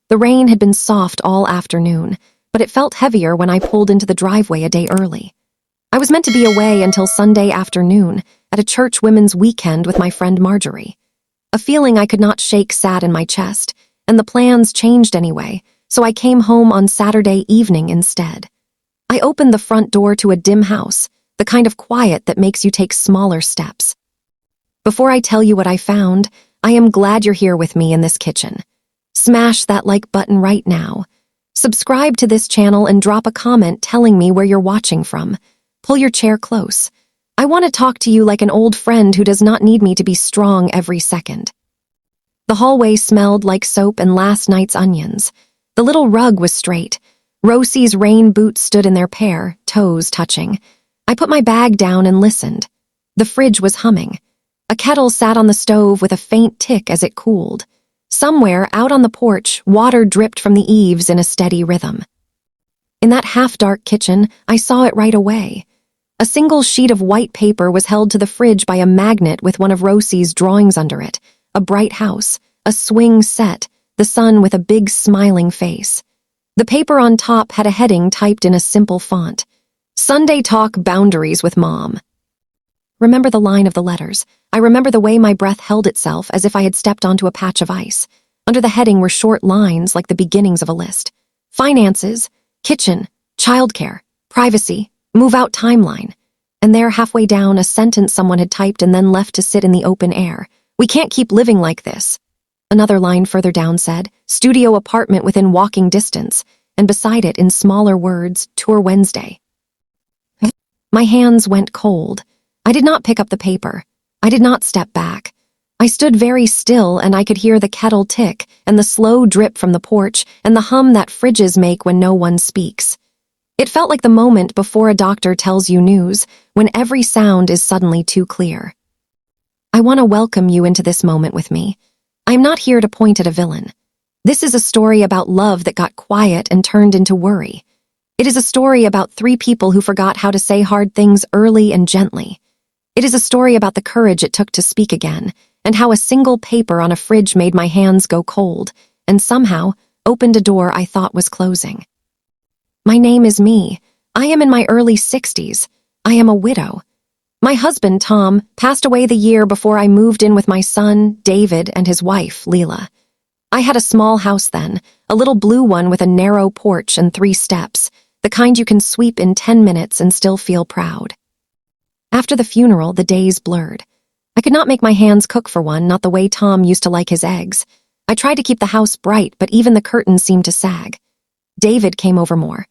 The rain had been soft all afternoon, but it felt heavier when I pulled into the driveway a day early. I was meant to be away until Sunday afternoon at a church women's weekend with my friend Marjorie. A feeling I could not shake sat in my chest, and the plans changed anyway, so I came home on Saturday evening instead. I opened the front door to a dim house, the kind of quiet that makes you take smaller steps. Before I tell you what I found, I am glad you're here with me in this kitchen. Smash that like button right now. Subscribe to this channel and drop a comment telling me where you're watching from. Pull your chair close. I want to talk to you like an old friend who does not need me to be strong every second. The hallway smelled like soap and last night's onions. The little rug was straight. Rosie's rain boots stood in their pair, toes touching. I put my bag down and listened. The fridge was humming. A kettle sat on the stove with a faint tick as it cooled. Somewhere out on the porch, water dripped from the eaves in a steady rhythm. In that half-dark kitchen, I saw it right away. A single sheet of white paper was held to the fridge by a magnet with one of Rosie's drawings under it. A bright house, a swing set, the sun with a big smiling face. The paper on top had a heading typed in a simple font. Sunday Talk Boundaries with Mom. Remember the line of the letters. I remember the way my breath held itself as if I had stepped onto a patch of ice. Under the heading were short lines like the beginnings of a list. Finances, kitchen, childcare, privacy, move-out timeline. And there, halfway down, a sentence someone had typed and then left to sit in the open air. We can't keep living like this. Another line further down said, studio apartment within walking distance, and beside it, in smaller words, Tour Wednesday. My hands went cold. I did not pick up the paper. I did not step back. I stood very still and I could hear the kettle tick and the slow drip from the porch and the hum that fridges make when no one speaks. It felt like the moment before a doctor tells you news, when every sound is suddenly too clear. I want to welcome you into this moment with me. I'm not here to point at a villain. This is a story about love that got quiet and turned into worry. It is a story about three people who forgot how to say hard things early and gently. It is a story about the courage it took to speak again, and how a single paper on a fridge made my hands go cold, and somehow opened a door I thought was closing. My name is Me. I am in my early 60s. I am a widow. My husband, Tom, passed away the year before I moved in with my son, David, and his wife, Leela. I had a small house then, a little blue one with a narrow porch and 3 steps, the kind you can sweep in 10 minutes and still feel proud. After the funeral, the days blurred. I could not make my hands cook for one, not the way Tom used to like his eggs. I tried to keep the house bright, but even the curtains seemed to sag. David came over more.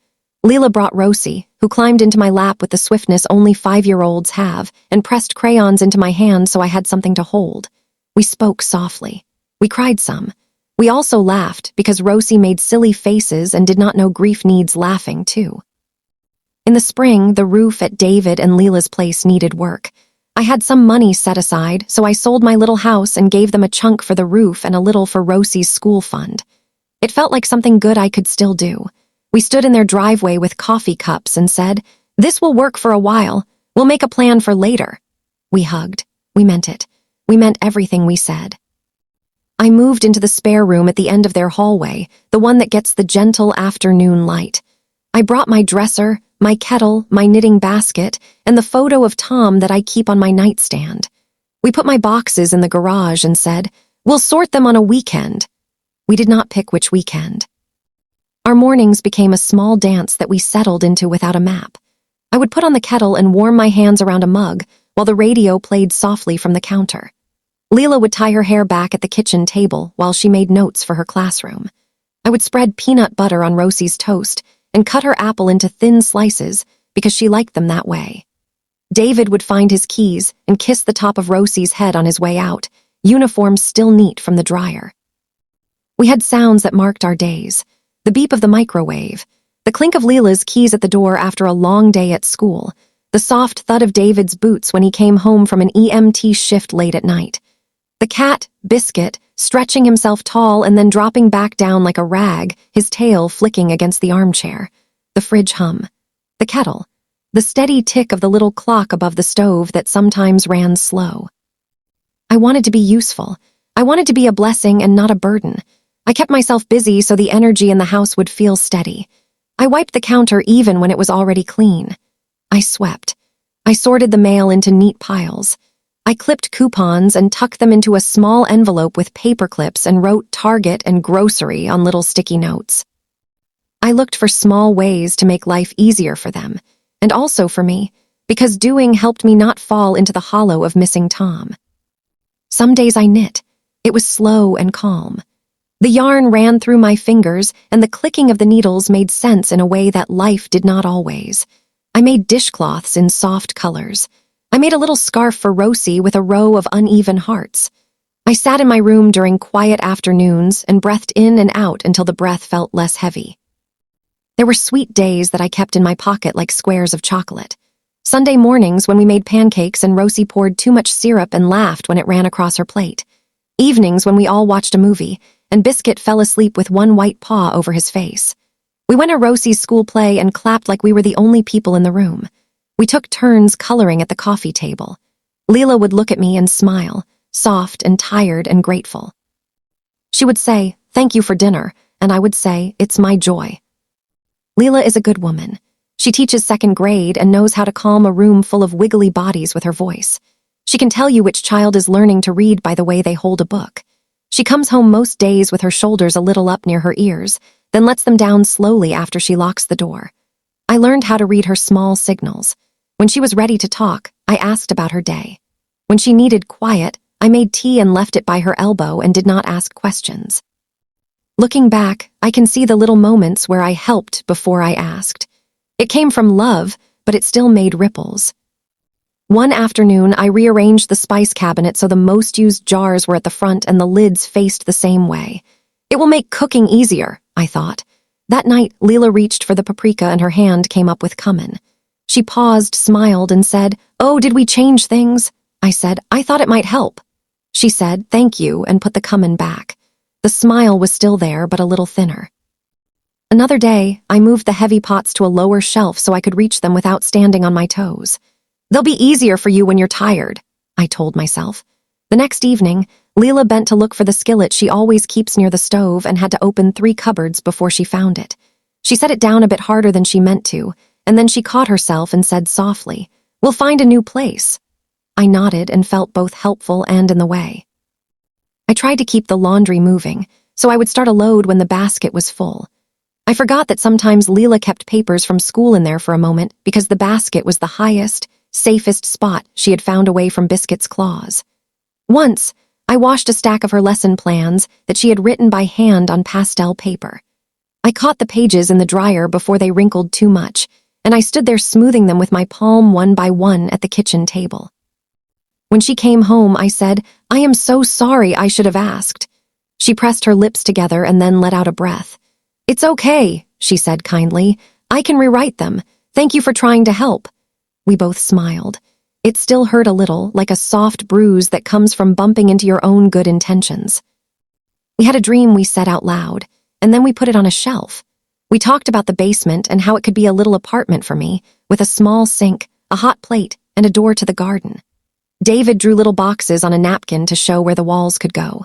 Leela brought Rosie, who climbed into my lap with the swiftness only 5-year-olds have, and pressed crayons into my hand so I had something to hold. We spoke softly. We cried some. We also laughed because Rosie made silly faces and did not know grief needs laughing, too. In the spring, the roof at David and Leela's place needed work. I had some money set aside, so I sold my little house and gave them a chunk for the roof and a little for Rosie's school fund. It felt like something good I could still do. We stood in their driveway with coffee cups and said, "This will work for a while. We'll make a plan for later." We hugged. We meant it. We meant everything we said. I moved into the spare room at the end of their hallway, the one that gets the gentle afternoon light. I brought my dresser, my kettle, my knitting basket, and the photo of Tom that I keep on my nightstand. We put my boxes in the garage and said, "We'll sort them on a weekend." We did not pick which weekend. Our mornings became a small dance that we settled into without a map. I would put on the kettle and warm my hands around a mug while the radio played softly from the counter. Leela would tie her hair back at the kitchen table while she made notes for her classroom. I would spread peanut butter on Rosie's toast and cut her apple into thin slices because she liked them that way. David would find his keys and kiss the top of Rosie's head on his way out, uniform still neat from the dryer. We had sounds that marked our days. The beep of the microwave, the clink of Leela's keys at the door after a long day at school, the soft thud of David's boots when he came home from an EMT shift late at night. The cat, Biscuit, stretching himself tall and then dropping back down like a rag, his tail flicking against the armchair. The fridge hum. The kettle. The steady tick of the little clock above the stove that sometimes ran slow. I wanted to be useful. I wanted to be a blessing and not a burden. I kept myself busy so the energy in the house would feel steady. I wiped the counter even when it was already clean. I swept. I sorted the mail into neat piles. I clipped coupons and tucked them into a small envelope with paper clips and wrote Target and grocery on little sticky notes. I looked for small ways to make life easier for them, and also for me, because doing helped me not fall into the hollow of missing Tom. Some days I knit. It was slow and calm. The yarn ran through my fingers, and the clicking of the needles made sense in a way that life did not always. I made dishcloths in soft colors. I made a little scarf for Rosie with a row of uneven hearts. I sat in my room during quiet afternoons and breathed in and out until the breath felt less heavy. There were sweet days that I kept in my pocket like squares of chocolate. Sunday mornings when we made pancakes and Rosie poured too much syrup and laughed when it ran across her plate. Evenings when we all watched a movie, and Biscuit fell asleep with one white paw over his face. We went to Rosie's school play and clapped like we were the only people in the room. We took turns coloring at the coffee table. Leela would look at me and smile, soft and tired and grateful. She would say, "Thank you for dinner," and I would say, "It's my joy." Leela is a good woman. She teaches second grade and knows how to calm a room full of wiggly bodies with her voice. She can tell you which child is learning to read by the way they hold a book. She comes home most days with her shoulders a little up near her ears, then lets them down slowly after she locks the door. I learned how to read her small signals. When she was ready to talk, I asked about her day. When she needed quiet, I made tea and left it by her elbow and did not ask questions. Looking back, I can see the little moments where I helped before I asked. It came from love, but it still made ripples. One afternoon, I rearranged the spice cabinet so the most used jars were at the front and the lids faced the same way. It will make cooking easier, I thought. That night, Leela reached for the paprika and her hand came up with cumin. She paused, smiled, and said, "Oh, did we change things?" I said, "I thought it might help." She said, "Thank you," and put the cumin back. The smile was still there, but a little thinner. Another day, I moved the heavy pots to a lower shelf so I could reach them without standing on my toes. "They'll be easier for you when you're tired," I told myself. The next evening, Leela bent to look for the skillet she always keeps near the stove and had to open 3 cupboards before she found it. She set it down a bit harder than she meant to, and then she caught herself and said softly, "We'll find a new place." I nodded and felt both helpful and in the way. I tried to keep the laundry moving, so I would start a load when the basket was full. I forgot that sometimes Leela kept papers from school in there for a moment because the basket was the highest, safest spot she had found away from Biscuit's claws. Once, I washed a stack of her lesson plans that she had written by hand on pastel paper. I caught the pages in the dryer before they wrinkled too much, and I stood there smoothing them with my palm one by one at the kitchen table. When she came home, I said, "I am so sorry, I should have asked." She pressed her lips together and then let out a breath. "It's okay," she said kindly. "I can rewrite them. Thank you for trying to help." We both smiled. It still hurt a little, like a soft bruise that comes from bumping into your own good intentions. We had a dream we said out loud, and then we put it on a shelf. We talked about the basement and how it could be a little apartment for me, with a small sink, a hot plate, and a door to the garden. David drew little boxes on a napkin to show where the walls could go.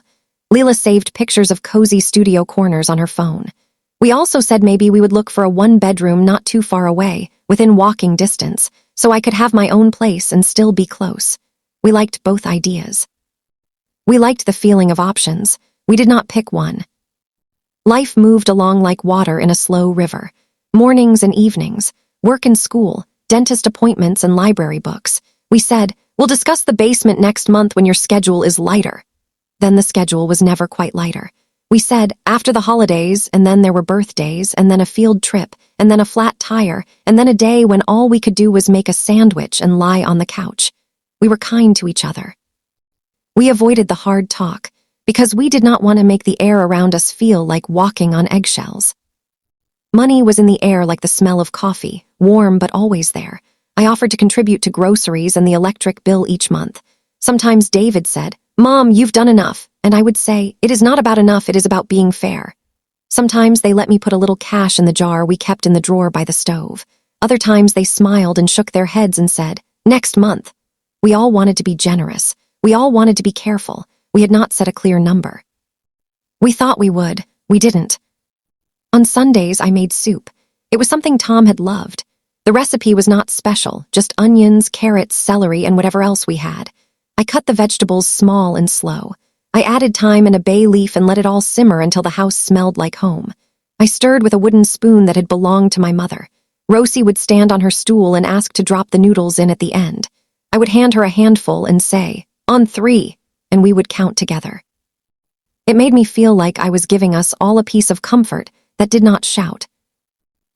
Leela saved pictures of cozy studio corners on her phone. We also said maybe we would look for a 1-bedroom not too far away, within walking distance, so I could have my own place and still be close. We liked both ideas. We liked the feeling of options. We did not pick one. Life moved along like water in a slow river. Mornings and evenings, work and school, dentist appointments and library books. We said, "We'll discuss the basement next month when your schedule is lighter." Then the schedule was never quite lighter. We said, after the holidays, and then there were birthdays, and then a field trip, and then a flat tire, and then a day when all we could do was make a sandwich and lie on the couch. We were kind to each other. We avoided the hard talk, because we did not want to make the air around us feel like walking on eggshells. Money was in the air like the smell of coffee, warm but always there. I offered to contribute to groceries and the electric bill each month. Sometimes David said, "Mom, you've done enough," and I would say, "It is not about enough, it is about being fair." Sometimes they let me put a little cash in the jar we kept in the drawer by the stove. Other times they smiled and shook their heads and said, "Next month." We all wanted to be generous. We all wanted to be careful. We had not set a clear number. We thought we would, We didn't. On Sundays, I made soup. It was something Tom had loved. The recipe was not special, just onions, carrots, celery, and whatever else we had. I cut the vegetables small and slow. I added thyme and a bay leaf and let it all simmer until the house smelled like home. I stirred with a wooden spoon that had belonged to my mother. Rosie would stand on her stool and ask to drop the noodles in at the end. I would hand her a handful and say, "On 3," and we would count together. It made me feel like I was giving us all a piece of comfort that did not shout.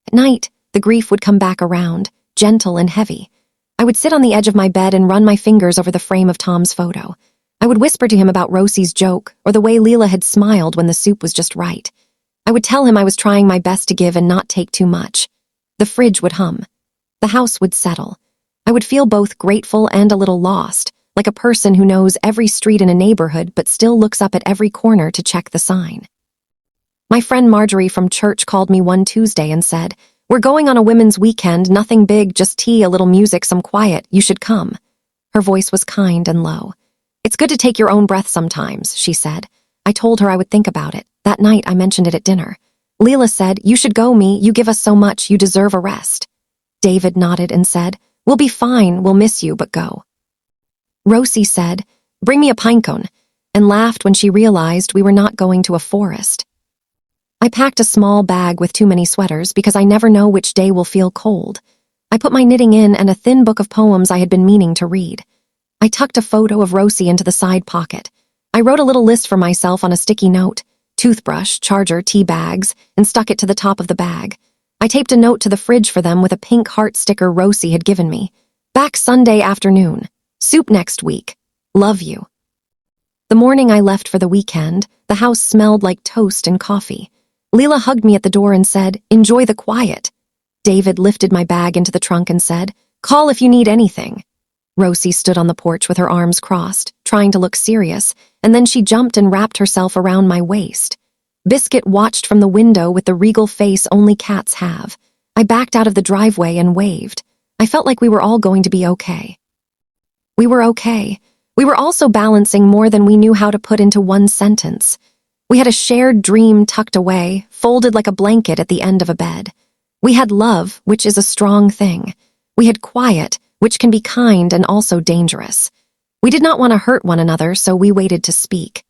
At night, the grief would come back around, gentle and heavy. I would sit on the edge of my bed and run my fingers over the frame of Tom's photo. I would whisper to him about Rosie's joke or the way Leela had smiled when the soup was just right. I would tell him I was trying my best to give and not take too much. The fridge would hum. The house would settle. I would feel both grateful and a little lost, like a person who knows every street in a neighborhood but still looks up at every corner to check the sign. My friend Marjorie from church called me one Tuesday and said, "We're going on a women's weekend, nothing big, just tea, a little music, some quiet. You should come." Her voice was kind and low. "It's good to take your own breath sometimes," she said. I told her I would think about it. That night, I mentioned it at dinner. Leela said, "You should go, Me. You give us so much. You deserve a rest." David nodded and said, "We'll be fine. We'll miss you, but go." Rosie said, "Bring me a pinecone," and laughed when she realized we were not going to a forest. I packed a small bag with too many sweaters because I never know which day will feel cold. I put my knitting in and a thin book of poems I had been meaning to read. I tucked a photo of Rosie into the side pocket. I wrote a little list for myself on a sticky note: toothbrush, charger, tea bags, and stuck it to the top of the bag. I taped a note to the fridge for them with a pink heart sticker Rosie had given me. "Back Sunday afternoon. Soup next week. Love you." The morning I left for the weekend, the house smelled like toast and coffee. Leela hugged me at the door and said, "Enjoy the quiet." David lifted my bag into the trunk and said, "Call if you need anything." Rosie stood on the porch with her arms crossed, trying to look serious, and then she jumped and wrapped herself around my waist. Biscuit watched from the window with the regal face only cats have. I backed out of the driveway and waved. I felt like we were all going to be okay. We were okay. We were also balancing more than we knew how to put into one sentence. We had a shared dream tucked away, folded like a blanket at the end of a bed. We had love, which is a strong thing. We had quiet, which can be kind and also dangerous. We did not want to hurt one another, so we waited to speak.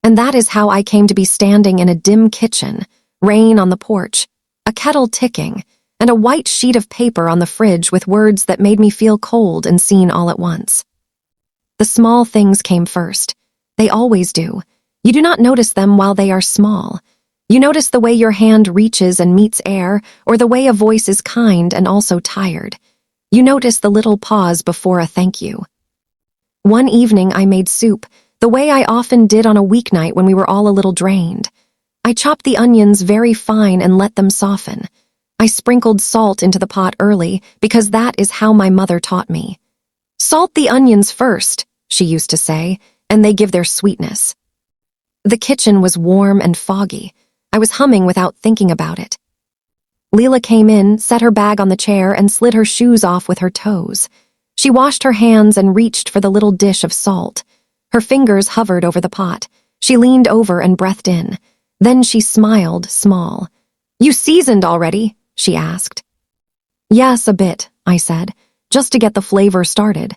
And that is how I came to be standing in a dim kitchen, rain on the porch, a kettle ticking, and a white sheet of paper on the fridge with words that made me feel cold and seen all at once. The small things came first. They always do. You do not notice them while they are small. You notice the way your hand reaches and meets air, or the way a voice is kind and also tired. You notice the little pause before a thank you. One evening I made soup, the way I often did on a weeknight when we were all a little drained. I chopped the onions very fine and let them soften. I sprinkled salt into the pot early because that is how my mother taught me. "Salt the onions first," she used to say, "and they give their sweetness." The kitchen was warm and foggy. I was humming without thinking about it. Leela came in, set her bag on the chair, and slid her shoes off with her toes. She washed her hands and reached for the little dish of salt. Her fingers hovered over the pot. She leaned over and breathed in. Then she smiled, small. "You seasoned already?" she asked. "Yes, a bit," I said, "just to get the flavor started."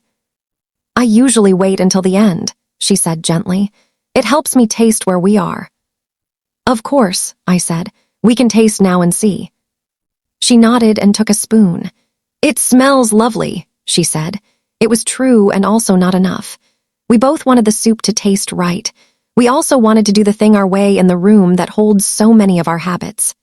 "I usually wait until the end," she said gently. "It helps me taste where we are." "Of course," I said. "We can taste now and see." She nodded and took a spoon. "It smells lovely," she said. It was true and also not enough. We both wanted the soup to taste right. We also wanted to do the thing our way in the room that holds so many of our habits.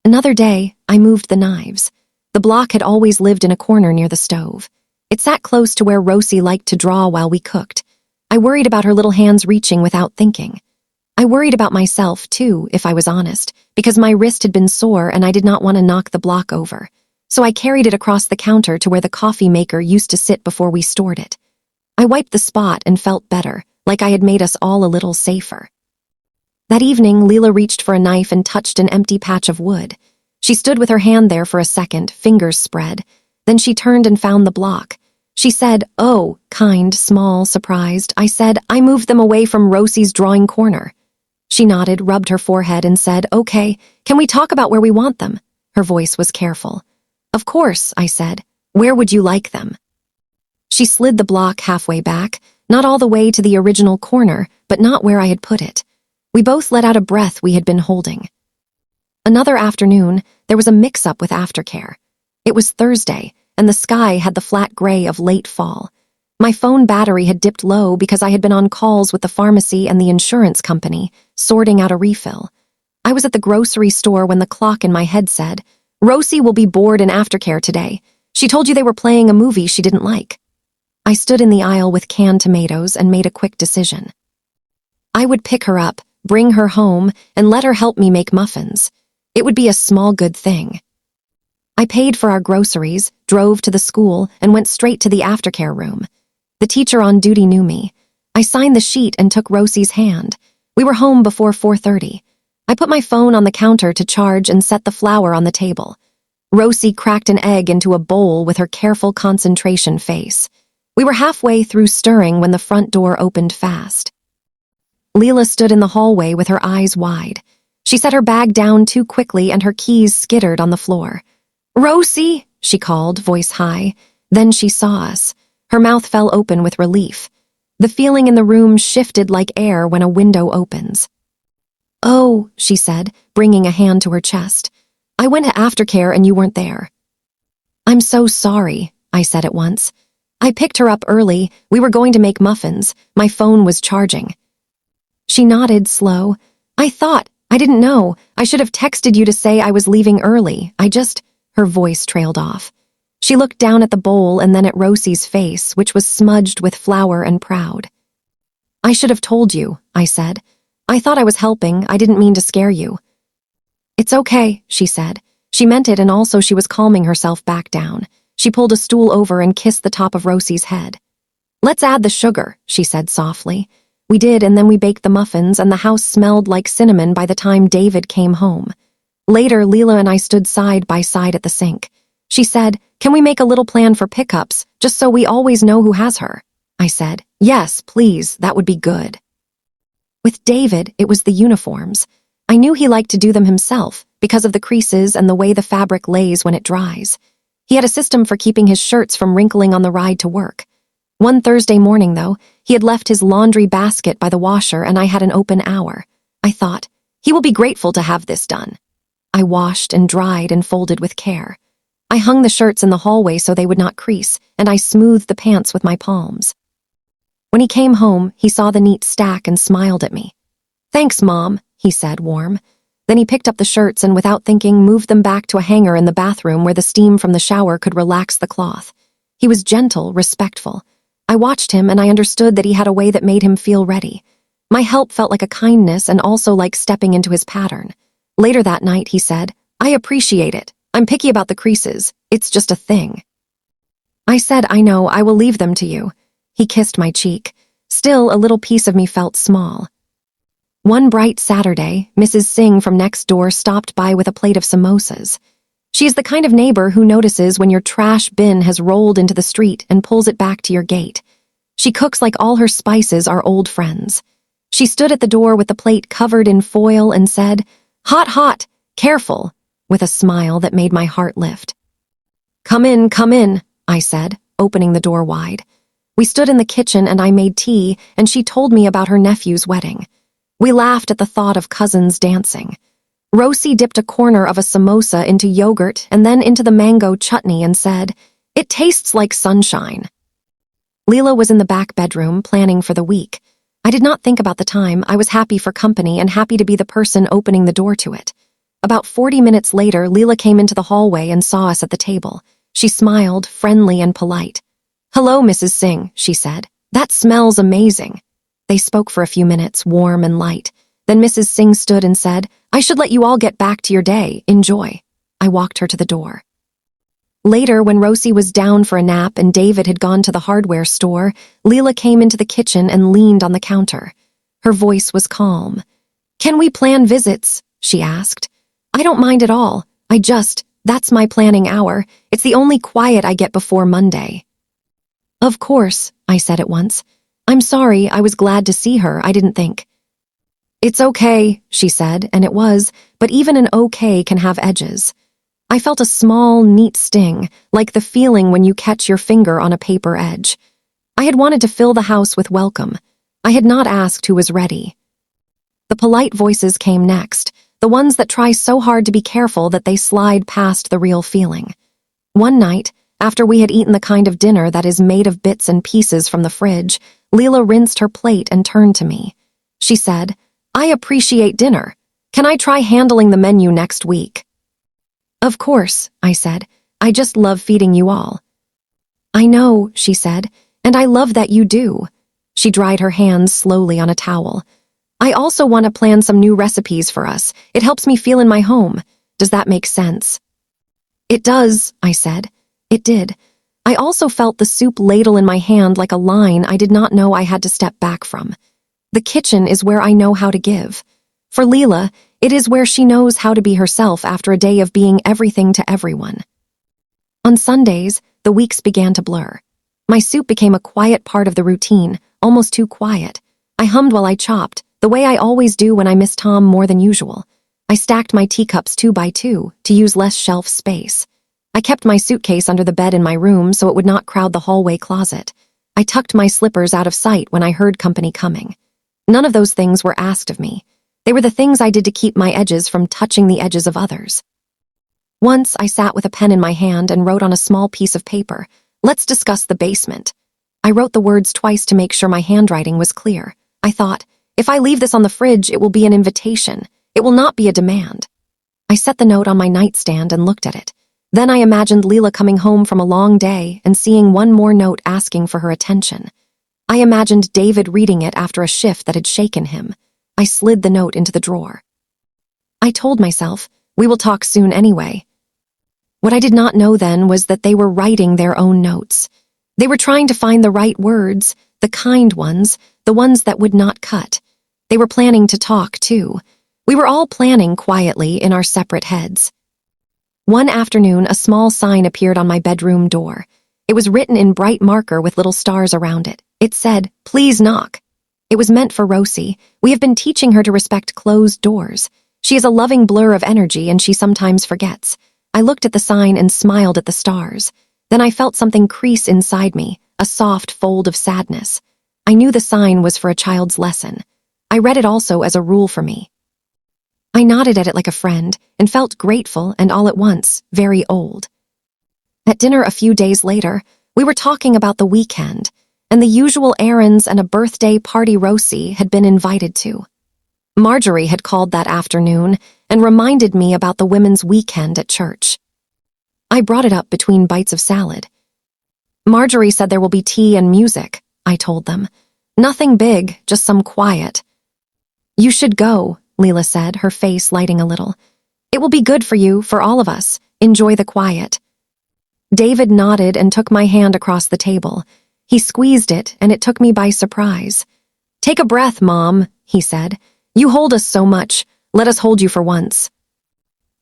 Another day, I moved the knives. The block had always lived in a corner near the stove. It sat close to where Rosie liked to draw while we cooked. I worried about her little hands reaching without thinking. I worried about myself, too, if I was honest, because my wrist had been sore and I did not want to knock the block over. So I carried it across the counter to where the coffee maker used to sit before we stored it. I wiped the spot and felt better, like I had made us all a little safer. That evening, Leela reached for a knife and touched an empty patch of wood. She stood with her hand there for a second, fingers spread. Then she turned and found the block. She said, "Oh," kind, small, surprised. I said, "I moved them away from Rosie's drawing corner." She nodded, rubbed her forehead, and said, "Okay, can we talk about where we want them?" Her voice was careful. "Of course," I said. "Where would you like them?" She slid the block halfway back, not all the way to the original corner, but not where I had put it. We both let out a breath we had been holding. Another afternoon, there was a mix-up with aftercare. It was Thursday, and the sky had the flat gray of late fall. My phone battery had dipped low because I had been on calls with the pharmacy and the insurance company, sorting out a refill. I was at the grocery store when the clock in my head said, "Rosie will be bored in aftercare today. She told you they were playing a movie she didn't like." I stood in the aisle with canned tomatoes and made a quick decision. I would pick her up, bring her home, and let her help me make muffins. It would be a small good thing. I paid for our groceries, drove to the school, and went straight to the aftercare room. The teacher on duty knew me. I signed the sheet and took Rosie's hand. We were home before 4:30. I put my phone on the counter to charge and set the flour on the table. Rosie cracked an egg into a bowl with her careful concentration face. We were halfway through stirring when the front door opened fast. Leela stood in the hallway with her eyes wide. She set her bag down too quickly and her keys skittered on the floor. "Rosie," she called, voice high. Then she saw us. Her mouth fell open with relief. The feeling in the room shifted like air when a window opens. "Oh," she said, bringing a hand to her chest. "I went to aftercare and you weren't there." "I'm so sorry," I said at once. "I picked her up early. We were going to make muffins. My phone was charging." She nodded, slow. I didn't know. I should have texted you to say I was leaving early. Her voice trailed off. She looked down at the bowl and then at Rosie's face, which was smudged with flour and proud. "I should have told you," I said. "I thought I was helping. I didn't mean to scare you." "It's okay," she said. She meant it, and also she was calming herself back down. She pulled a stool over and kissed the top of Rosie's head. "Let's add the sugar," she said softly. We did, and then we baked the muffins, and the house smelled like cinnamon by the time David came home. Later, Leela and I stood side by side at the sink. She said, "Can we make a little plan for pickups, just so we always know who has her?" I said, "Yes, please, that would be good." With David, it was the uniforms. I knew he liked to do them himself, because of the creases and the way the fabric lays when it dries. He had a system for keeping his shirts from wrinkling on the ride to work. One Thursday morning, though, he had left his laundry basket by the washer and I had an open hour. I thought, he will be grateful to have this done. I washed and dried and folded with care. I hung the shirts in the hallway so they would not crease, and I smoothed the pants with my palms. When he came home, he saw the neat stack and smiled at me. "Thanks, Mom," he said, warm. Then he picked up the shirts and, without thinking, moved them back to a hanger in the bathroom where the steam from the shower could relax the cloth. He was gentle, respectful. I watched him and I understood that he had a way that made him feel ready. My help felt like a kindness and also like stepping into his pattern. Later that night, he said, "I appreciate it. I'm picky about the creases. It's just a thing." I said, "I know, I will leave them to you." He kissed my cheek. Still, a little piece of me felt small. One bright Saturday, Mrs. Singh from next door stopped by with a plate of samosas. She is the kind of neighbor who notices when your trash bin has rolled into the street and pulls it back to your gate. She cooks like all her spices are old friends. She stood at the door with the plate covered in foil and said, "Hot, hot, careful," with a smile that made my heart lift. Come in," I said, opening the door wide. We stood in the kitchen and I made tea, and she told me about her nephew's wedding. We laughed at the thought of cousins dancing. Rosie dipped a corner of a samosa into yogurt and then into the mango chutney and said, "It tastes like sunshine." Leela was in the back bedroom, planning for the week. I did not think about the time. I was happy for company and happy to be the person opening the door to it. About 40 minutes later, Leela came into the hallway and saw us at the table. She smiled, friendly and polite. "Hello, Mrs. Singh," she said. "That smells amazing." They spoke for a few minutes, warm and light. Then Mrs. Singh stood and said, "I should let you all get back to your day. Enjoy." I walked her to the door. Later, when Rosie was down for a nap and David had gone to the hardware store, Leela came into the kitchen and leaned on the counter. Her voice was calm. "Can we plan visits?" she asked. "I don't mind at all. That's my planning hour. It's the only quiet I get before Monday." "Of course," I said at once. "I'm sorry, I was glad to see her. I didn't think." It's okay, she said, and it was, but even an okay can have edges. I felt a small, neat sting, like the feeling when you catch your finger on a paper edge. I had wanted to fill the house with welcome. I had not asked who was ready. The polite voices came next, the ones that try so hard to be careful that they slide past the real feeling. One night, after we had eaten the kind of dinner that is made of bits and pieces from the fridge, Leela rinsed her plate and turned to me. She said, "I appreciate dinner. Can I try handling the menu next week?" "Of course," I said. "I just love feeding you all." "I know," she said, "and I love that you do." She dried her hands slowly on a towel. "I also want to plan some new recipes for us. It helps me feel in my home. Does that make sense?" "It does," I said. It did. I also felt the soup ladle in my hand like a line I did not know I had to step back from. The kitchen is where I know how to give. For Leela, it is where she knows how to be herself after a day of being everything to everyone. On Sundays, the weeks began to blur. My soup became a quiet part of the routine, almost too quiet. I hummed while I chopped, the way I always do when I miss Tom more than usual. I stacked my teacups 2 by 2 to use less shelf space. I kept my suitcase under the bed in my room so it would not crowd the hallway closet. I tucked my slippers out of sight when I heard company coming. None of those things were asked of me. They were the things I did to keep my edges from touching the edges of others. Once I sat with a pen in my hand and wrote on a small piece of paper, "Let's discuss the basement." I wrote the words twice to make sure my handwriting was clear. I thought, if I leave this on the fridge, it will be an invitation. It will not be a demand. I set the note on my nightstand and looked at it. Then I imagined Leela coming home from a long day and seeing one more note asking for her attention. I imagined David reading it after a shift that had shaken him. I slid the note into the drawer. I told myself, we will talk soon anyway. What I did not know then was that they were writing their own notes. They were trying to find the right words, the kind ones, the ones that would not cut. They were planning to talk, too. We were all planning quietly in our separate heads. One afternoon, a small sign appeared on my bedroom door. It was written in bright marker with little stars around it. It said, "Please knock." It was meant for Rosie. We have been teaching her to respect closed doors. She is a loving blur of energy and she sometimes forgets. I looked at the sign and smiled at the stars. Then I felt something crease inside me, a soft fold of sadness. I knew the sign was for a child's lesson. I read it also as a rule for me. I nodded at it like a friend and felt grateful and all at once very old. At dinner a few days later, we were talking about the weekend and the usual errands and a birthday party Rosie had been invited to. Marjorie had called that afternoon and reminded me about the women's weekend at church. I brought it up between bites of salad. "Marjorie said there will be tea and music," I told them. "Nothing big, just some quiet." "You should go," Leela said, her face lighting a little. "It will be good for you, for all of us. Enjoy the quiet." David nodded and took my hand across the table. He squeezed it, and it took me by surprise. "Take a breath, Mom," he said. "You hold us so much. Let us hold you for once."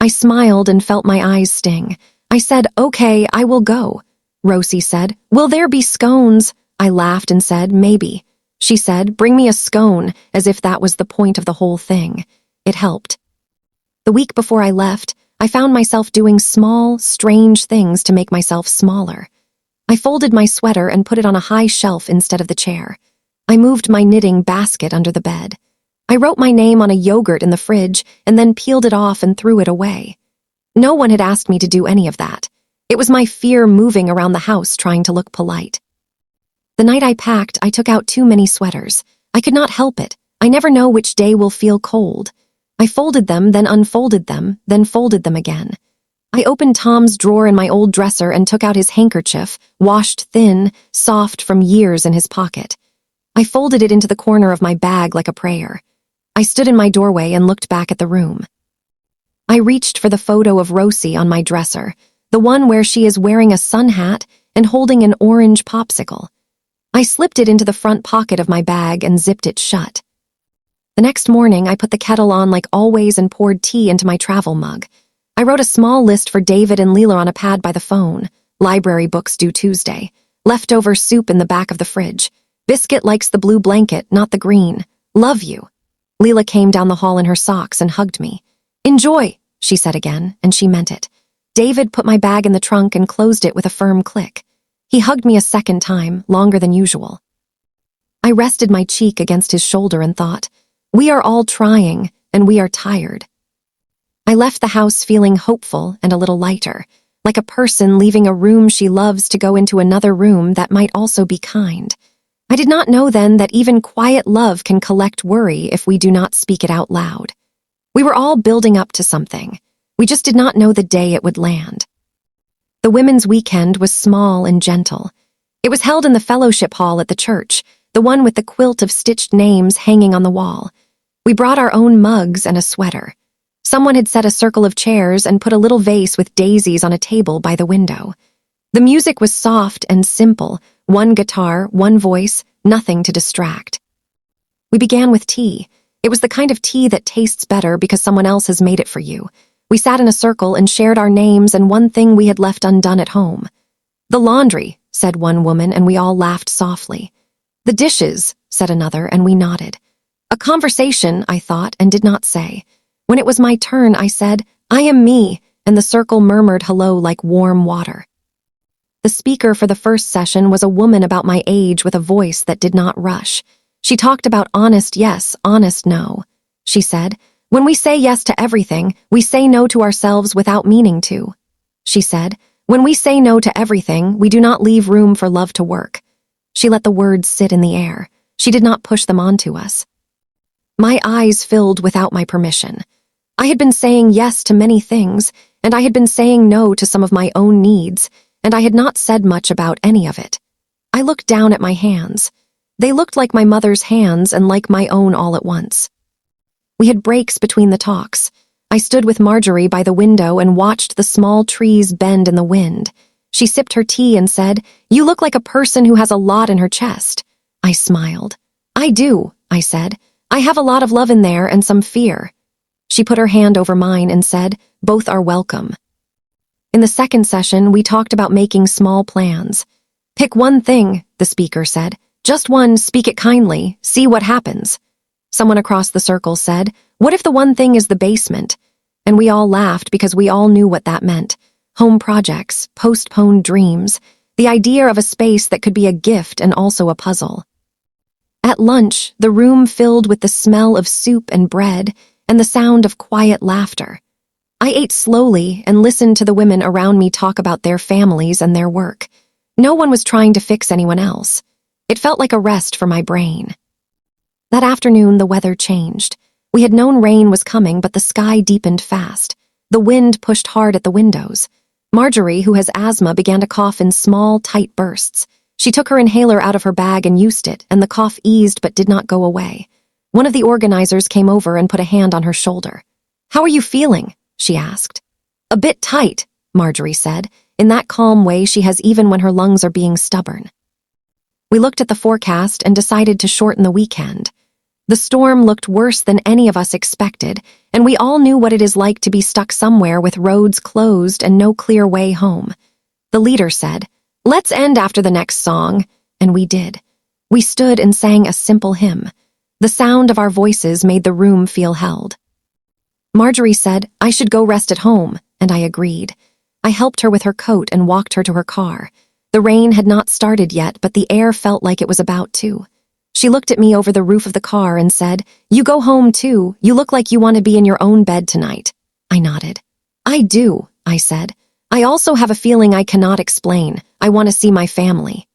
I smiled and felt my eyes sting. I said, "Okay, I will go." Rosie said, "Will there be scones?" I laughed and said, "Maybe." She said, "Bring me a scone," as if that was the point of the whole thing. It helped. The week before I left, I found myself doing small, strange things to make myself smaller. I folded my sweater and put it on a high shelf instead of the chair. I moved my knitting basket under the bed. I wrote my name on a yogurt in the fridge and then peeled it off and threw it away. No one had asked me to do any of that. It was my fear moving around the house trying to look polite. The night I packed, I took out too many sweaters. I could not help it. I never know which day will feel cold. I folded them, then unfolded them, then folded them again. I opened Tom's drawer in my old dresser and took out his handkerchief, washed thin, soft from years in his pocket. I folded it into the corner of my bag like a prayer. I stood in my doorway and looked back at the room. I reached for the photo of Rosie on my dresser, the one where she is wearing a sun hat and holding an orange popsicle. I slipped it into the front pocket of my bag and zipped it shut. The next morning, I put the kettle on like always and poured tea into my travel mug. I wrote a small list for David and Leela on a pad by the phone. Library books due Tuesday. Leftover soup in the back of the fridge. Biscuit likes the blue blanket, not the green. Love you. Leela came down the hall in her socks and hugged me. "Enjoy," she said again, and she meant it. David put my bag in the trunk and closed it with a firm click. He hugged me a second time, longer than usual. I rested my cheek against his shoulder and thought, we are all trying, and we are tired. I left the house feeling hopeful and a little lighter, like a person leaving a room she loves to go into another room that might also be kind. I did not know then that even quiet love can collect worry if we do not speak it out loud. We were all building up to something. We just did not know the day it would land. The women's weekend was small and gentle. It was held in the fellowship hall at the church, the one with the quilt of stitched names hanging on the wall. We brought our own mugs and a sweater. Someone had set a circle of chairs and put a little vase with daisies on a table by the window. The music was soft and simple, one guitar, one voice, nothing to distract. We began with tea. It was the kind of tea that tastes better because someone else has made it for you. We sat in a circle and shared our names and one thing we had left undone at home. "The laundry," said one woman, and we all laughed softly. "The dishes," said another, and we nodded. A conversation, I thought, and did not say. When it was my turn, I said, "I am me," and the circle murmured hello like warm water. The speaker for the first session was a woman about my age with a voice that did not rush. She talked about honest yes, honest no. She said, "When we say yes to everything, we say no to ourselves without meaning to." She said, "When we say no to everything, we do not leave room for love to work." She let the words sit in the air. She did not push them onto us. My eyes filled without my permission. I had been saying yes to many things, and I had been saying no to some of my own needs, and I had not said much about any of it. I looked down at my hands. They looked like my mother's hands and like my own all at once. We had breaks between the talks. I stood with Marjorie by the window and watched the small trees bend in the wind. She sipped her tea and said, "You look like a person who has a lot in her chest." I smiled. "I do," I said. "I have a lot of love in there and some fear." She put her hand over mine and said, "Both are welcome." In the second session, we talked about making small plans. "Pick one thing," the speaker said. "Just one, speak it kindly, see what happens." Someone across the circle said, "What if the one thing is the basement?" And we all laughed because we all knew what that meant. Home projects, postponed dreams, the idea of a space that could be a gift and also a puzzle. At lunch, the room filled with the smell of soup and bread and the sound of quiet laughter. I ate slowly and listened to the women around me talk about their families and their work. No one was trying to fix anyone else. It felt like a rest for my brain. That afternoon, the weather changed. We had known rain was coming, but the sky deepened fast. The wind pushed hard at the windows. Marjorie, who has asthma, began to cough in small, tight bursts. She took her inhaler out of her bag and used it, and the cough eased but did not go away. One of the organizers came over and put a hand on her shoulder. "How are you feeling?" she asked. "A bit tight," Marjorie said, in that calm way she has even when her lungs are being stubborn. We looked at the forecast and decided to shorten the weekend. The storm looked worse than any of us expected, and we all knew what it is like to be stuck somewhere with roads closed and no clear way home. The leader said, "Let's end after the next song," and we did. We stood and sang a simple hymn. The sound of our voices made the room feel held. Marjorie said, "I should go rest at home," and I agreed. I helped her with her coat and walked her to her car. The rain had not started yet, but the air felt like it was about to. She looked at me over the roof of the car and said, "You go home too. You look like you want to be in your own bed tonight." I nodded. "I do," I said. "I also have a feeling I cannot explain. I want to see my family."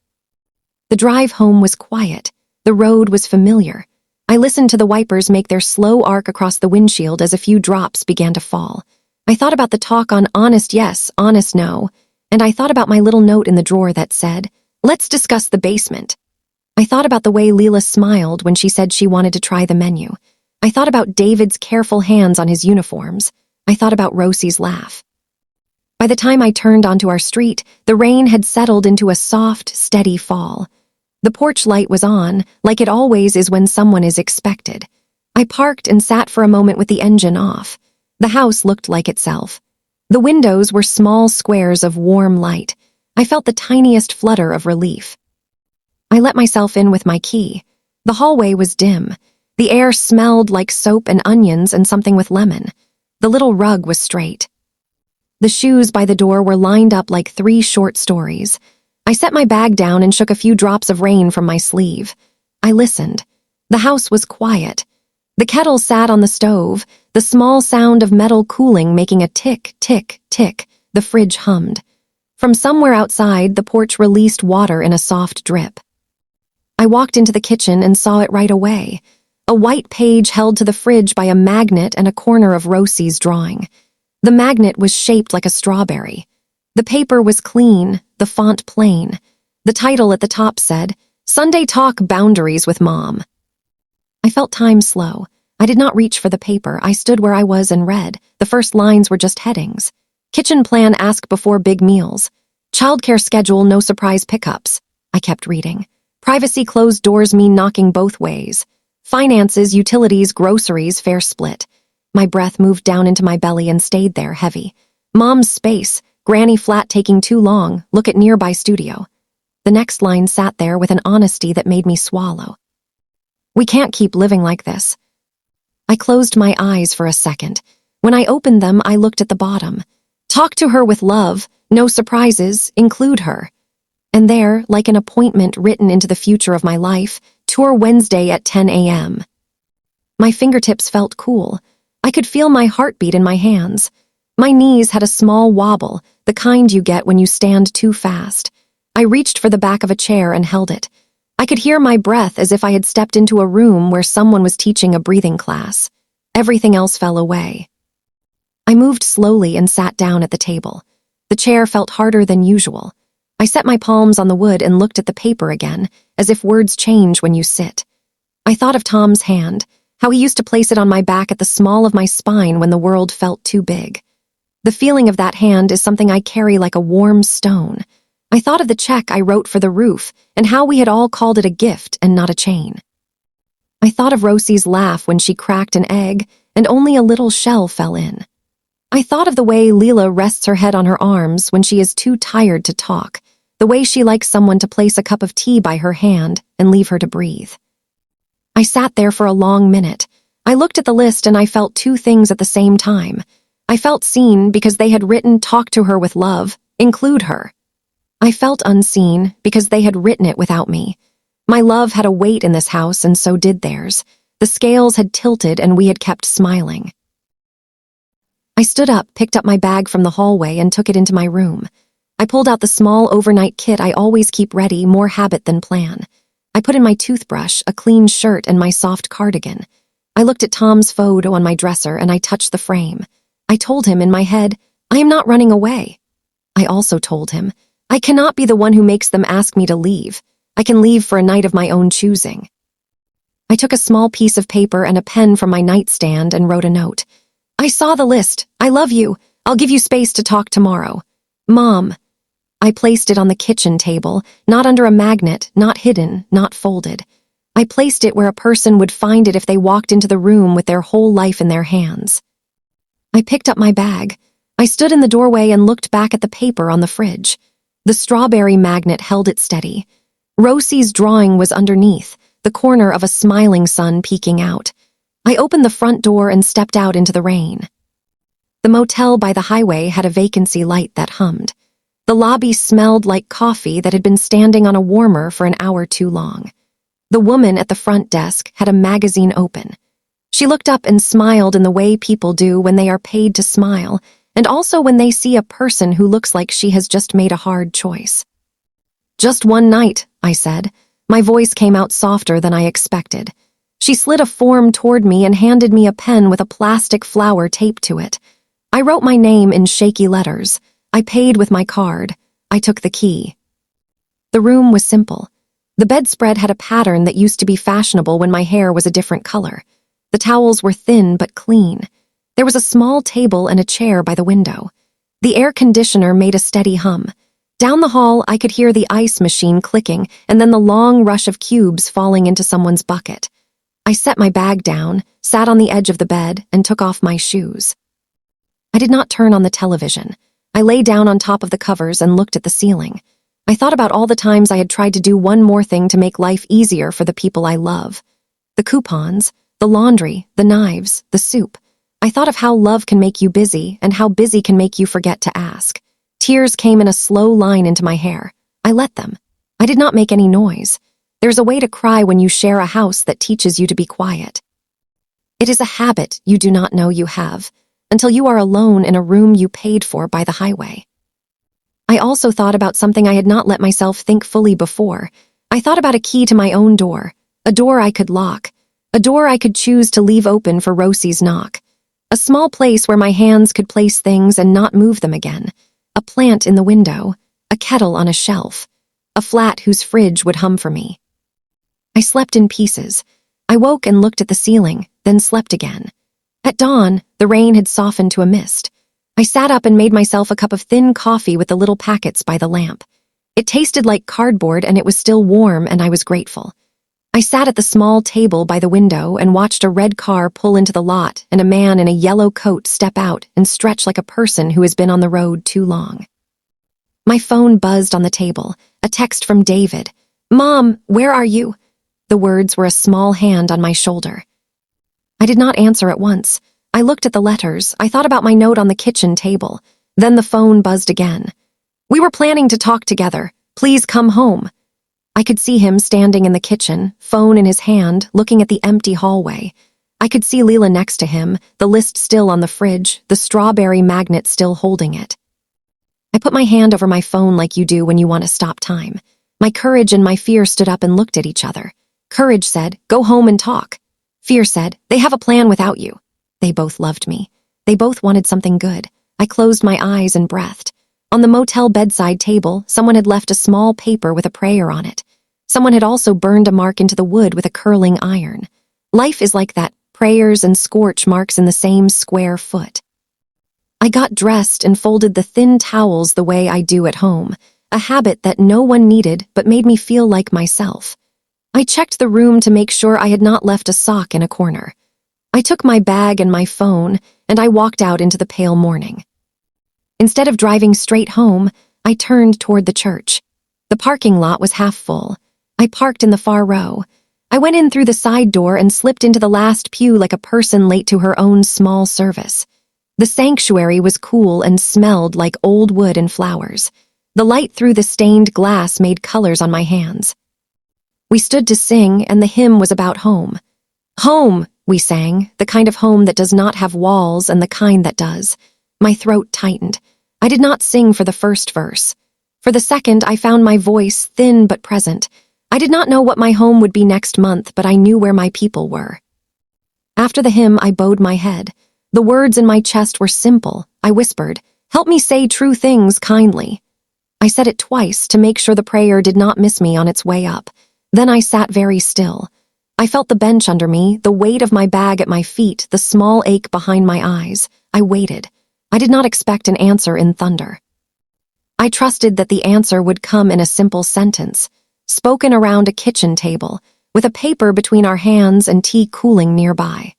The drive home was quiet. The road was familiar. I listened to the wipers make their slow arc across the windshield as a few drops began to fall. I thought about the talk on honest yes, honest no, and I thought about my little note in the drawer that said, "Let's discuss the basement." I thought about the way Leela smiled when she said she wanted to try the menu. I thought about David's careful hands on his uniforms. I thought about Rosie's laugh. By the time I turned onto our street, the rain had settled into a soft, steady fall. The porch light was on, like it always is when someone is expected. I parked and sat for a moment with the engine off. The house looked like itself. The windows were small squares of warm light. I felt the tiniest flutter of relief. I let myself in with my key. The hallway was dim. The air smelled like soap and onions and something with lemon. The little rug was straight. The shoes by the door were lined up like 3 short stories. I set my bag down and shook a few drops of rain from my sleeve. I listened. The house was quiet. The kettle sat on the stove, the small sound of metal cooling making a tick, tick, tick. The fridge hummed. From somewhere outside, the porch released water in a soft drip. I walked into the kitchen and saw it right away. A white page held to the fridge by a magnet and a corner of Rosie's drawing. The magnet was shaped like a strawberry. The paper was clean, the font plain. The title at the top said, "Sunday Talk Boundaries with Mom." I felt time slow. I did not reach for the paper. I stood where I was and read. The first lines were just headings. Kitchen plan ask before big meals. Childcare schedule no surprise pickups. I kept reading. Privacy closed doors mean knocking both ways. Finances, utilities, groceries, fair split. My breath moved down into my belly and stayed there, heavy. Mom's space, granny flat taking too long, look at nearby studio. The next line sat there with an honesty that made me swallow. We can't keep living like this. I closed my eyes for a second. When I opened them, I looked at the bottom. Talk to her with love, no surprises, include her. And there, like an appointment written into the future of my life, tour Wednesday at 10 a.m. My fingertips felt cool. I could feel my heartbeat in my hands. My knees had a small wobble, the kind you get when you stand too fast. I reached for the back of a chair and held it. I could hear my breath as if I had stepped into a room where someone was teaching a breathing class. Everything else fell away. I moved slowly and sat down at the table. The chair felt harder than usual. I set my palms on the wood and looked at the paper again, as if words change when you sit. I thought of Tom's hand, how he used to place it on my back at the small of my spine when the world felt too big. The feeling of that hand is something I carry like a warm stone. I thought of the check I wrote for the roof and how we had all called it a gift and not a chain. I thought of Rosie's laugh when she cracked an egg and only a little shell fell in. I thought of the way Leela rests her head on her arms when she is too tired to talk, the way she likes someone to place a cup of tea by her hand and leave her to breathe. I sat there for a long minute. I looked at the list and I felt 2 things at the same time. I felt seen because they had written talk to her with love, include her. I felt unseen because they had written it without me. My love had a weight in this house and so did theirs. The scales had tilted and we had kept smiling. I stood up, picked up my bag from the hallway and took it into my room. I pulled out the small overnight kit I always keep ready, more habit than plan. I put in my toothbrush, a clean shirt, and my soft cardigan. I looked at Tom's photo on my dresser and I touched the frame. I told him in my head, I am not running away. I also told him, I cannot be the one who makes them ask me to leave. I can leave for a night of my own choosing. I took a small piece of paper and a pen from my nightstand and wrote a note. I saw the list. I love you. I'll give you space to talk tomorrow. Mom. I placed it on the kitchen table, not under a magnet, not hidden, not folded. I placed it where a person would find it if they walked into the room with their whole life in their hands. I picked up my bag. I stood in the doorway and looked back at the paper on the fridge. The strawberry magnet held it steady. Rosie's drawing was underneath, the corner of a smiling sun peeking out. I opened the front door and stepped out into the rain. The motel by the highway had a vacancy light that hummed. The lobby smelled like coffee that had been standing on a warmer for an hour too long. The woman at the front desk had a magazine open. She looked up and smiled in the way people do when they are paid to smile, and also when they see a person who looks like she has just made a hard choice. Just one night, I said. My voice came out softer than I expected. She slid a form toward me and handed me a pen with a plastic flower taped to it. I wrote my name in shaky letters. I paid with my card. I took the key. The room was simple. The bedspread had a pattern that used to be fashionable when my hair was a different color. The towels were thin but clean. There was a small table and a chair by the window. The air conditioner made a steady hum. Down the hall, I could hear the ice machine clicking and then the long rush of cubes falling into someone's bucket. I set my bag down, sat on the edge of the bed, and took off my shoes. I did not turn on the television. I lay down on top of the covers and looked at the ceiling. I thought about all the times I had tried to do one more thing to make life easier for the people I love. The coupons, The laundry, the knives, the soup. I thought of how love can make you busy and how busy can make you forget to ask. Tears came in a slow line into my hair. I let them. I did not make any noise. There's a way to cry when you share a house that teaches you to be quiet. It is a habit you do not know you have until you are alone in a room you paid for by the highway. I also thought about something I had not let myself think fully before. I thought about a key to my own door, a door I could lock, a door I could choose to leave open for Rosie's knock, a small place where my hands could place things and not move them again, a plant in the window, a kettle on a shelf, a flat whose fridge would hum for me. I slept in pieces. I woke and looked at the ceiling, then slept again. At dawn, the rain had softened to a mist. I sat up and made myself a cup of thin coffee with the little packets by the lamp. It tasted like cardboard and it was still warm and I was grateful. I sat at the small table by the window and watched a red car pull into the lot and a man in a yellow coat step out and stretch like a person who has been on the road too long. My phone buzzed on the table, a text from David. "Mom, where are you?" The words were a small hand on my shoulder. I did not answer at once. I looked at the letters. I thought about my note on the kitchen table. Then the phone buzzed again. "We were planning to talk together. Please come home." I could see him standing in the kitchen, phone in his hand, looking at the empty hallway. I could see Leela next to him, the list still on the fridge, the strawberry magnet still holding it. I put my hand over my phone like you do when you want to stop time. My courage and my fear stood up and looked at each other. Courage said, "Go home and talk." Fear said, "They have a plan without you." They both loved me. They both wanted something good. I closed my eyes and breathed. On the motel bedside table, someone had left a small paper with a prayer on it. Someone had also burned a mark into the wood with a curling iron. Life is like that, prayers and scorch marks in the same square foot. I got dressed and folded the thin towels the way I do at home, a habit that no one needed but made me feel like myself. I checked the room to make sure I had not left a sock in a corner. I took my bag and my phone, and I walked out into the pale morning. Instead of driving straight home, I turned toward the church. The parking lot was half full. I parked in the far row. I went in through the side door and slipped into the last pew like a person late to her own small service. The sanctuary was cool and smelled like old wood and flowers. The light through the stained glass made colors on my hands. We stood to sing, and the hymn was about home. Home, we sang, the kind of home that does not have walls and the kind that does. My throat tightened. I did not sing for the first verse. For the second, I found my voice thin but present. I did not know what my home would be next month, but I knew where my people were. After the hymn, I bowed my head. The words in my chest were simple. I whispered, "Help me say true things kindly." I said it twice to make sure the prayer did not miss me on its way up. Then I sat very still. I felt the bench under me, the weight of my bag at my feet, the small ache behind my eyes. I waited. I did not expect an answer in thunder. I trusted that the answer would come in a simple sentence, spoken around a kitchen table, with a paper between our hands and tea cooling nearby.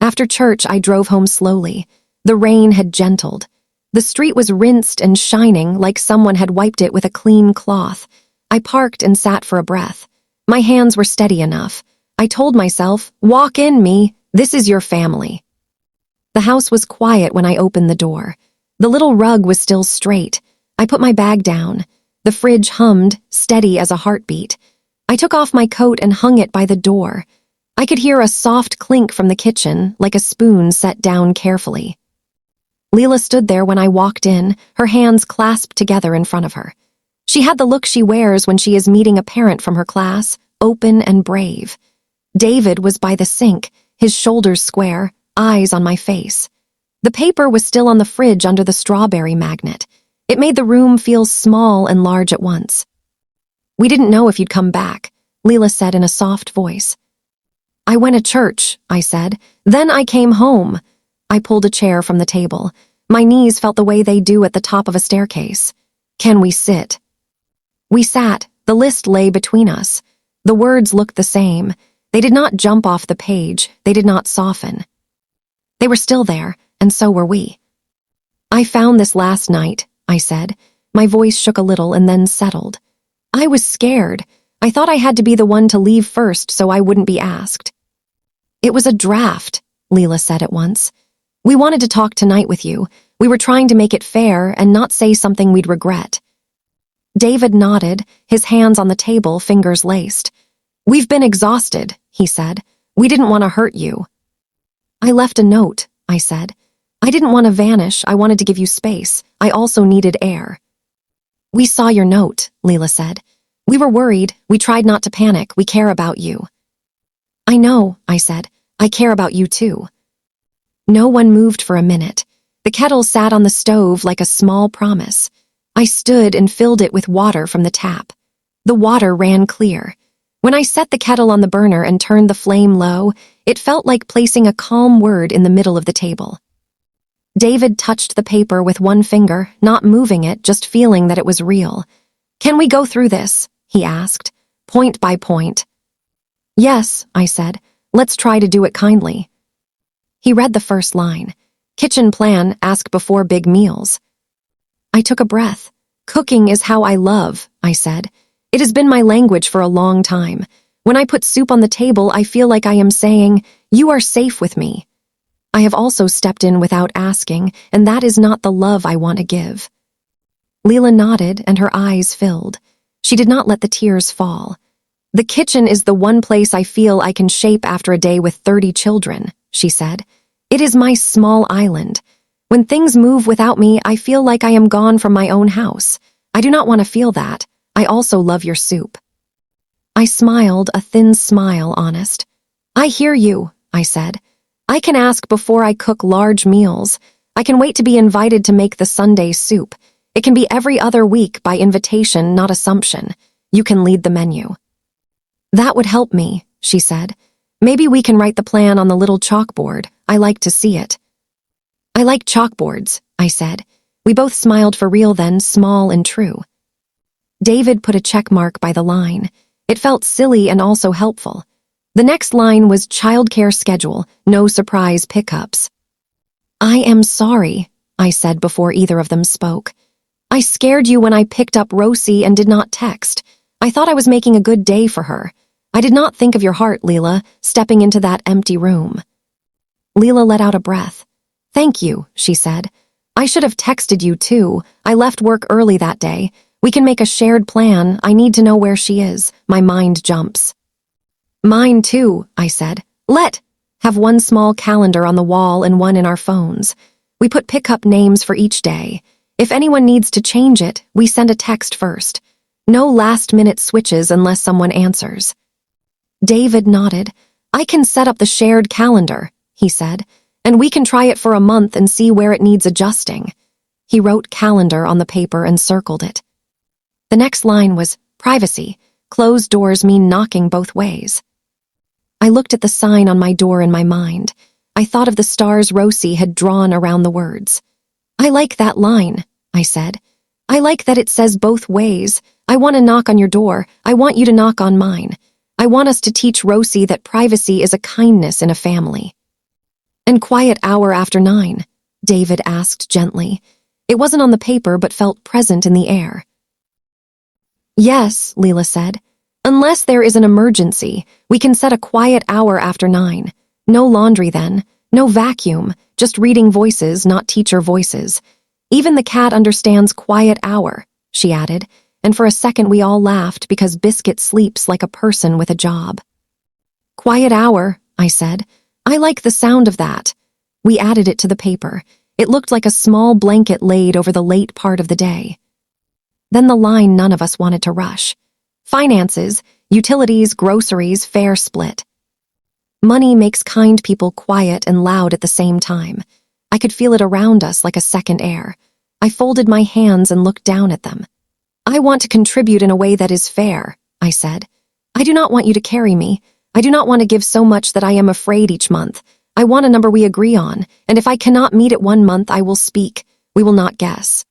After church, I drove home slowly. The rain had gentled. The street was rinsed and shining like someone had wiped it with a clean cloth. I parked and sat for a breath. My hands were steady enough. I told myself, "Walk in, me. This is your family." The house was quiet when I opened the door. The little rug was still straight. I put my bag down. The fridge hummed, steady as a heartbeat. I took off my coat and hung it by the door. I could hear a soft clink from the kitchen, like a spoon set down carefully. Leela stood there when I walked in, her hands clasped together in front of her. She had the look she wears when she is meeting a parent from her class, open and brave. David was by the sink, his shoulders square, eyes on my face. The paper was still on the fridge under the strawberry magnet. It made the room feel small and large at once. "We didn't know if you'd come back," Leela said in a soft voice. "I went to church," I said. "Then I came home." I pulled a chair from the table. My knees felt the way they do at the top of a staircase. "Can we sit?" We sat. The list lay between us. The words looked the same. They did not jump off the page. They did not soften. They were still there, and so were we. "I found this last night," I said. My voice shook a little and then settled. I was scared. I thought I had to be the one to leave first so I wouldn't be asked. It was a draft, Leela said at once. We wanted to talk tonight with you. We were trying to make it fair and not say something we'd regret. David nodded, his hands on the table, fingers laced. We've been exhausted, he said. We didn't want to hurt you. I left a note, I said. I didn't want to vanish, I wanted to give you space. I also needed air. We saw your note, Leela said. We were worried, we tried not to panic, we care about you. I know, I said. I care about you too. No one moved for a minute. The kettle sat on the stove like a small promise. I stood and filled it with water from the tap. The water ran clear. When I set the kettle on the burner and turned the flame low, it felt like placing a calm word in the middle of the table. David touched the paper with one finger, not moving it, just feeling that it was real. Can we go through this? He asked, point by point. Yes, I said. Let's try to do it kindly. He read the first line. Kitchen plan, ask before big meals. I took a breath. Cooking is how I love, I said. It has been my language for a long time. When I put soup on the table, I feel like I am saying, you are safe with me. I have also stepped in without asking, and that is not the love I want to give. Leela nodded, and her eyes filled. She did not let the tears fall. The kitchen is the one place I feel I can shape after a day with 30 children, she said. It is my small island. When things move without me, I feel like I am gone from my own house. I do not want to feel that. I also love your soup. I smiled, a thin smile, honest. I hear you, I said. I can ask before I cook large meals. I can wait to be invited to make the Sunday soup. It can be every other week by invitation, not assumption. You can lead the menu. That would help me, she said. Maybe we can write the plan on the little chalkboard. I like to see it. I like chalkboards, I said. We both smiled for real then, small and true. David put a check mark by the line. It felt silly and also helpful. The next line was childcare schedule, no surprise pickups. I am sorry, I said before either of them spoke. I scared you when I picked up Rosie and did not text. I thought I was making a good day for her. I did not think of your heart, Leela, stepping into that empty room. Leela let out a breath. Thank you, she said. I should have texted you too. I left work early that day. We can make a shared plan. I need to know where she is. My mind jumps. Mine too, I said. Have one small calendar on the wall and one in our phones. We put pickup names for each day. If anyone needs to change it, we send a text first. No last-minute switches unless someone answers. David nodded. I can set up the shared calendar, he said, and we can try it for a month and see where it needs adjusting. He wrote calendar on the paper and circled it. The next line was privacy. Closed doors mean knocking both ways. I looked at the sign on my door in my mind. I thought of the stars Rosie had drawn around the words. I like that line, I said. I like that it says both ways. I want to knock on your door. I want you to knock on mine. I want us to teach Rosie that privacy is a kindness in a family. And quiet hour after 9, David asked gently. It wasn't on the paper but felt present in the air. Yes, Leela said. Unless there is an emergency, we can set a quiet hour after 9. No laundry then, no vacuum, just reading voices, not teacher voices. Even the cat understands quiet hour, she added, and for a second we all laughed because Biscuit sleeps like a person with a job. Quiet hour, I said. I like the sound of that. We added it to the paper. It looked like a small blanket laid over the late part of the day. Then the line none of us wanted to rush. Finances, utilities, groceries, fair split. Money makes kind people quiet and loud at the same time. I could feel it around us like a second air. I folded my hands and looked down at them. I want to contribute in a way that is fair, I said. I do not want you to carry me. I do not want to give so much that I am afraid each month. I want a number we agree on, and if I cannot meet it one month, I will speak. We will not guess.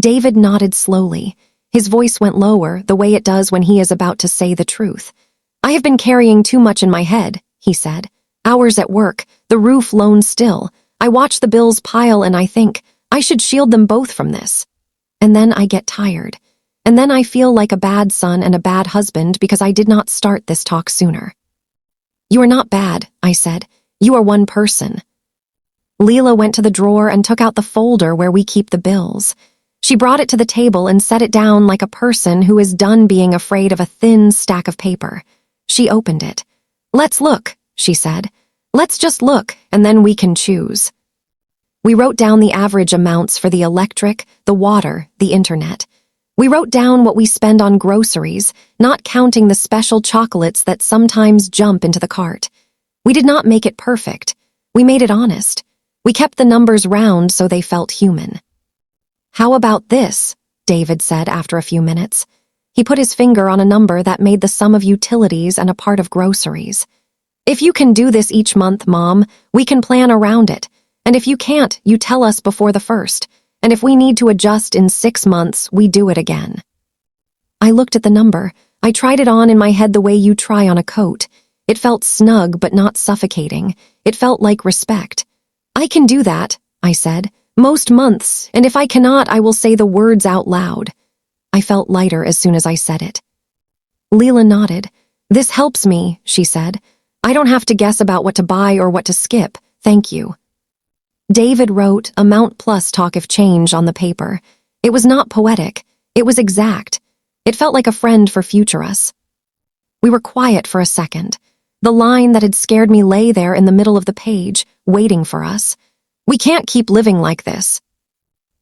David nodded slowly. His voice went lower, the way it does when he is about to say the truth. I have been carrying too much in my head, he said. Hours at work, the roof lone still. I watch the bills pile and I think, I should shield them both from this. And then I get tired. And then I feel like a bad son and a bad husband because I did not start this talk sooner. You are not bad, I said. You are one person. Leela went to the drawer and took out the folder where we keep the bills. She brought it to the table and set it down like a person who is done being afraid of a thin stack of paper. She opened it. Let's look, she said. Let's just look, and then we can choose. We wrote down the average amounts for the electric, the water, the internet. We wrote down what we spend on groceries, not counting the special chocolates that sometimes jump into the cart. We did not make it perfect. We made it honest. We kept the numbers round so they felt human. How about this? David said after a few minutes. He put his finger on a number that made the sum of utilities and a part of groceries. If you can do this each month, Mom, we can plan around it. And if you can't, you tell us before the 1st. And if we need to adjust in 6 months, we do it again. I looked at the number. I tried it on in my head the way you try on a coat. It felt snug but not suffocating. It felt like respect. I can do that, I said, most months, and if I cannot, I will say the words out loud. I felt lighter as soon as I said it. Leela nodded. This helps me, she said. I don't have to guess about what to buy or what to skip. Thank you. David wrote amount plus talk if change on the paper. It was not poetic. It was exact. It felt like a friend for future us. We were quiet for a second. The line that had scared me lay there in the middle of the page, waiting for us. We can't keep living like this.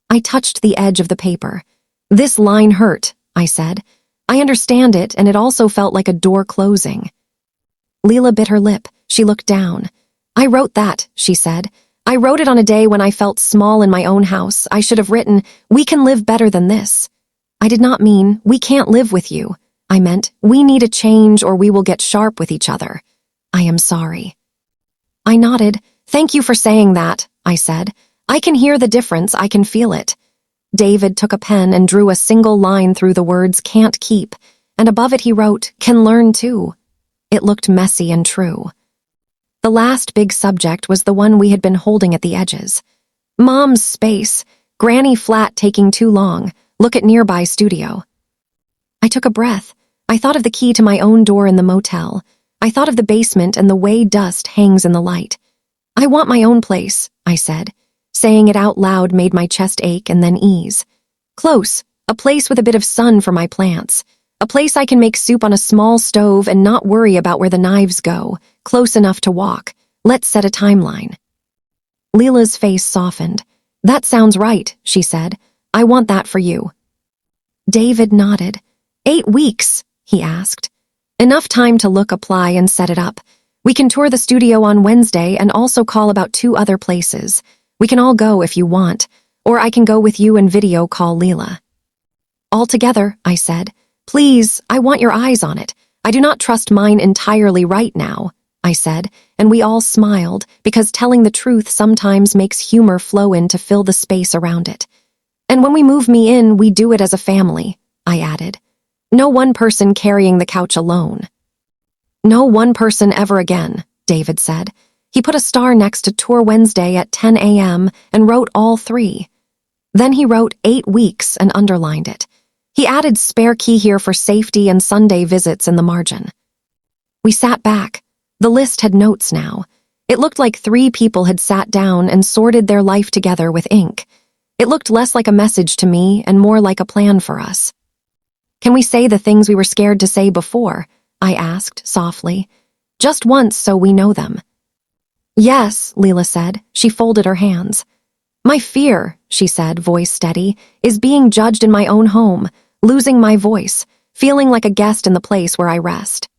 I touched the edge of the paper. This line hurt, I said. I understand it, and it also felt like a door closing. Leela bit her lip. She looked down. I wrote that, she said. I wrote it on a day when I felt small in my own house. I should have written, we can live better than this. I did not mean, we can't live with you. I meant, we need a change or we will get sharp with each other. I am sorry. I nodded. Thank you for saying that, I said. I can hear the difference. I can feel it. David took a pen and drew a single line through the words can't keep, and above it he wrote, can learn too. It looked messy and true. The last big subject was the one we had been holding at the edges. Mom's space, Granny flat taking too long, look at nearby studio. I took a breath. I thought of the key to my own door in the motel. I thought of the basement and the way dust hangs in the light. I want my own place, I said. Saying it out loud made my chest ache and then ease. Close, a place with a bit of sun for my plants. A place I can make soup on a small stove and not worry about where the knives go. Close enough to walk. Let's set a timeline. Leela's face softened. That sounds right, she said. I want that for you. David nodded. 8 weeks, he asked. Enough time to look, apply, and set it up. We can tour the studio on Wednesday and also call about 2 other places. We can all go if you want, or I can go with you and video call Leela. All together, I said. Please, I want your eyes on it. I do not trust mine entirely right now, I said, and we all smiled because telling the truth sometimes makes humor flow in to fill the space around it. And when we move me in, we do it as a family, I added. No one person carrying the couch alone. No one person ever again, David said. He put a star next to Tour Wednesday at 10 a.m. and wrote all 3. Then he wrote 8 weeks and underlined it. He added spare key here for safety and Sunday visits in the margin. We sat back. The list had notes now. It looked like 3 people had sat down and sorted their life together with ink. It looked less like a message to me and more like a plan for us. Can we say the things we were scared to say before? I asked, softly. Just once so we know them. Yes, Leela said. She folded her hands. My fear, she said, voice steady, is being judged in my own home, losing my voice, feeling like a guest in the place where I rest.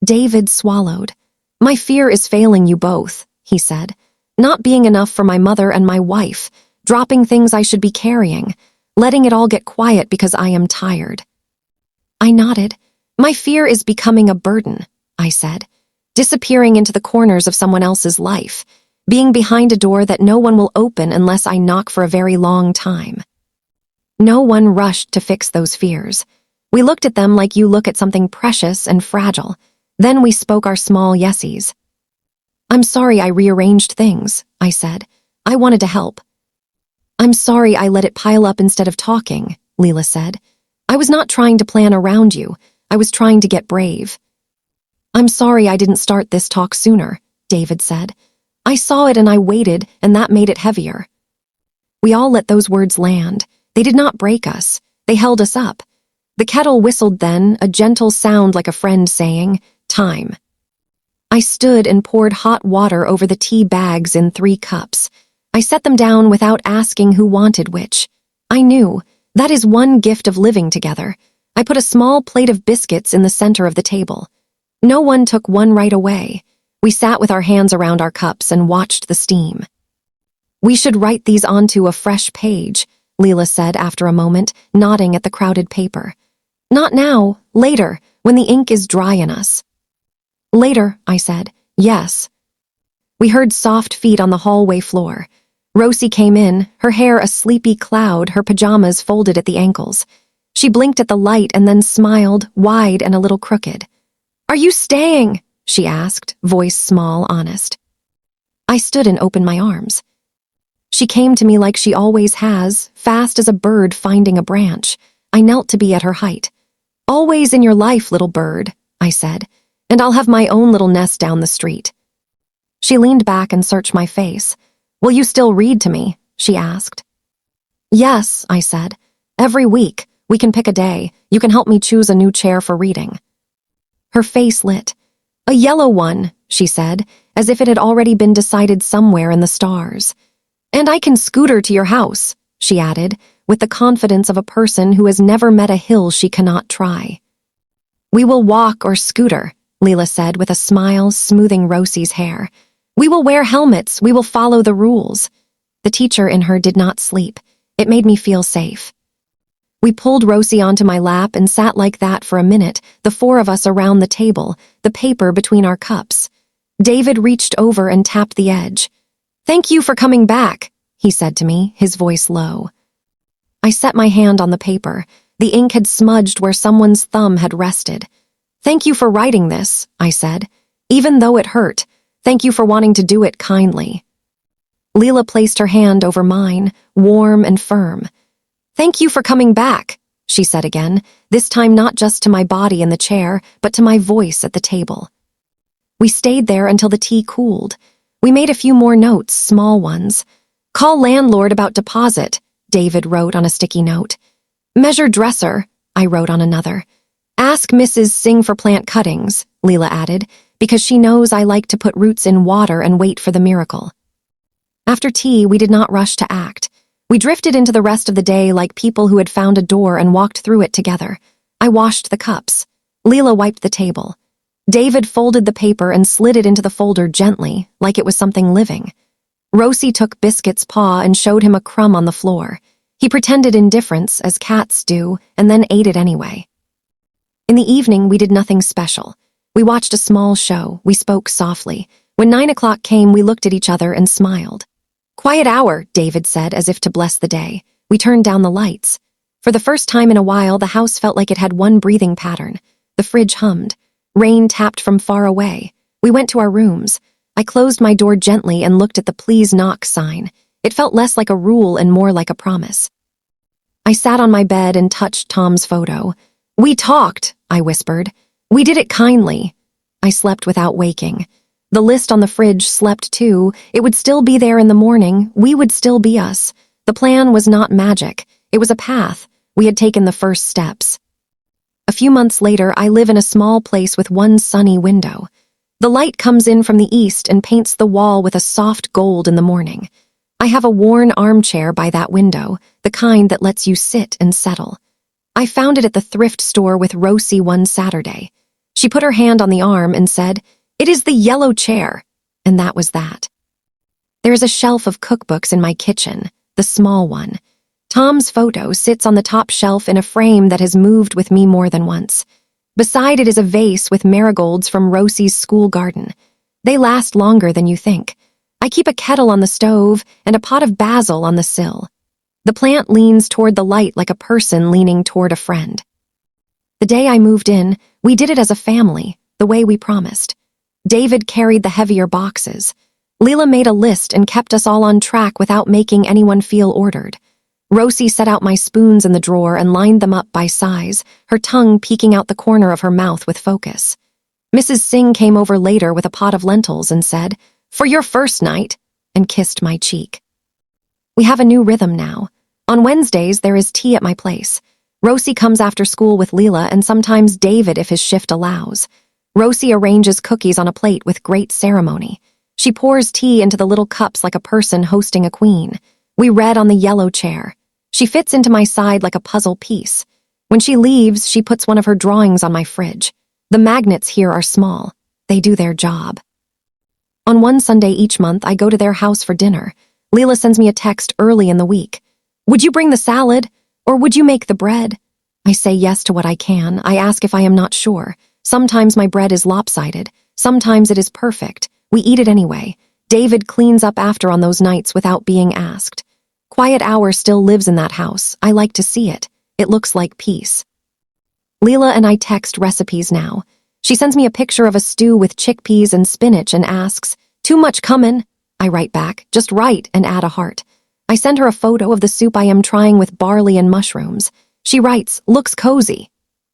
David swallowed. My fear is failing you both, he said. Not being enough for my mother and my wife, dropping things I should be carrying, letting it all get quiet because I am tired. I nodded. My fear is becoming a burden, I said. Disappearing into the corners of someone else's life, being behind a door that no one will open unless I knock for a very long time. No one rushed to fix those fears. We looked at them like you look at something precious and fragile. Then we spoke our small yesies. I'm sorry I rearranged things, I said. I wanted to help. I'm sorry I let it pile up instead of talking, Leela said. I was not trying to plan around you. I was trying to get brave. I'm sorry I didn't start this talk sooner, David said. I saw it and I waited, and that made it heavier. We all let those words land. They did not break us. They held us up. The kettle whistled then, a gentle sound like a friend saying, "Time." I stood and poured hot water over the tea bags in 3 cups. I set them down without asking who wanted which. I knew, that is one gift of living together. I put a small plate of biscuits in the center of the table. No one took one right away. We sat with our hands around our cups and watched the steam. We should write these onto a fresh page, Leela said after a moment, nodding at the crowded paper. Not now, later, when the ink is dry in us. Later, I said, yes. We heard soft feet on the hallway floor. Rosie came in, her hair a sleepy cloud, her pajamas folded at the ankles. She blinked at the light and then smiled, wide and a little crooked. Are you staying? She asked, voice small, honest. I stood and opened my arms. She came to me like she always has, fast as a bird finding a branch. I knelt to be at her height. Always in your life, little bird, I said, and I'll have my own little nest down the street. She leaned back and searched my face. Will you still read to me? She asked. Yes, I said. Every week. We can pick a day. You can help me choose a new chair for reading. Her face lit. A yellow one, she said, as if it had already been decided somewhere in the stars. And I can scooter to your house, she added, with the confidence of a person who has never met a hill she cannot try. We will walk or scooter, Leela said with a smile, smoothing Rosie's hair. We will wear helmets. We will follow the rules. The teacher in her did not sleep. It made me feel safe. We pulled Rosie onto my lap and sat like that for a minute, the 4 of us around the table, the paper between our cups. David reached over and tapped the edge. Thank you for coming back, he said to me, his voice low. I set my hand on the paper. The ink had smudged where someone's thumb had rested. Thank you for writing this, I said. Even though it hurt, thank you for wanting to do it kindly. Leela placed her hand over mine, warm and firm. Thank you for coming back, she said again, this time not just to my body in the chair, but to my voice at the table. We stayed there until the tea cooled. We made a few more notes, small ones. Call landlord about deposit, David wrote on a sticky note. Measure dresser, I wrote on another. Ask Mrs. Singh for plant cuttings, Leela added, because she knows I like to put roots in water and wait for the miracle. After tea, we did not rush to act. We drifted into the rest of the day like people who had found a door and walked through it together. I washed the cups. Leela wiped the table. David folded the paper and slid it into the folder gently, like it was something living. Rosie took Biscuit's paw and showed him a crumb on the floor. He pretended indifference, as cats do, and then ate it anyway. In the evening, we did nothing special. We watched a small show. We spoke softly. When 9 o'clock came, we looked at each other and smiled. Quiet hour, David said, as if to bless the day. We turned down the lights. For the first time in a while, the house felt like it had one breathing pattern. The fridge hummed. Rain tapped from far away. We went to our rooms. I closed my door gently and looked at the please knock sign. It felt less like a rule and more like a promise. I sat on my bed and touched Tom's photo. We talked, I whispered. We did it kindly. I slept without waking. The list on the fridge slept too. It would still be there in the morning. We would still be us. The plan was not magic. It was a path. We had taken the first steps. A few months later, I live in a small place with one sunny window. The light comes in from the east and paints the wall with a soft gold in the morning. I have a worn armchair by that window, the kind that lets you sit and settle. I found it at the thrift store with Rosie one Saturday. She put her hand on the arm and said, "It is the yellow chair," and that was that. There is a shelf of cookbooks in my kitchen, the small one. Tom's photo sits on the top shelf in a frame that has moved with me more than once. Beside it is a vase with marigolds from Rosie's school garden. They last longer than you think. I keep a kettle on the stove and a pot of basil on the sill. The plant leans toward the light like a person leaning toward a friend. The day I moved in, we did it as a family, the way we promised. David carried the heavier boxes. Leela made a list and kept us all on track without making anyone feel ordered. Rosie set out my spoons in the drawer and lined them up by size, her tongue peeking out the corner of her mouth with focus. Mrs. Singh came over later with a pot of lentils and said, "For your first night," and kissed my cheek. We have a new rhythm now. On Wednesdays, there is tea at my place. Rosie comes after school with Leela and sometimes David if his shift allows. Rosie arranges cookies on a plate with great ceremony. She pours tea into the little cups like a person hosting a queen. We read on the yellow chair. She fits into my side like a puzzle piece. When she leaves, she puts one of her drawings on my fridge. The magnets here are small. They do their job. On one Sunday each month, I go to their house for dinner. Leela sends me a text early in the week. "Would you bring the salad? Or would you make the bread?" I say yes to what I can. I ask if I am not sure. Sometimes my bread is lopsided. Sometimes it is perfect. We eat it anyway. David cleans up after on those nights without being asked. Quiet Hour still lives in that house. I like to see it. It looks like peace. Leela and I text recipes now. She sends me a picture of a stew with chickpeas and spinach and asks, "Too much comin'?" I write back, "Just write," and add a heart. I send her a photo of the soup I am trying with barley and mushrooms. She writes, "Looks cozy."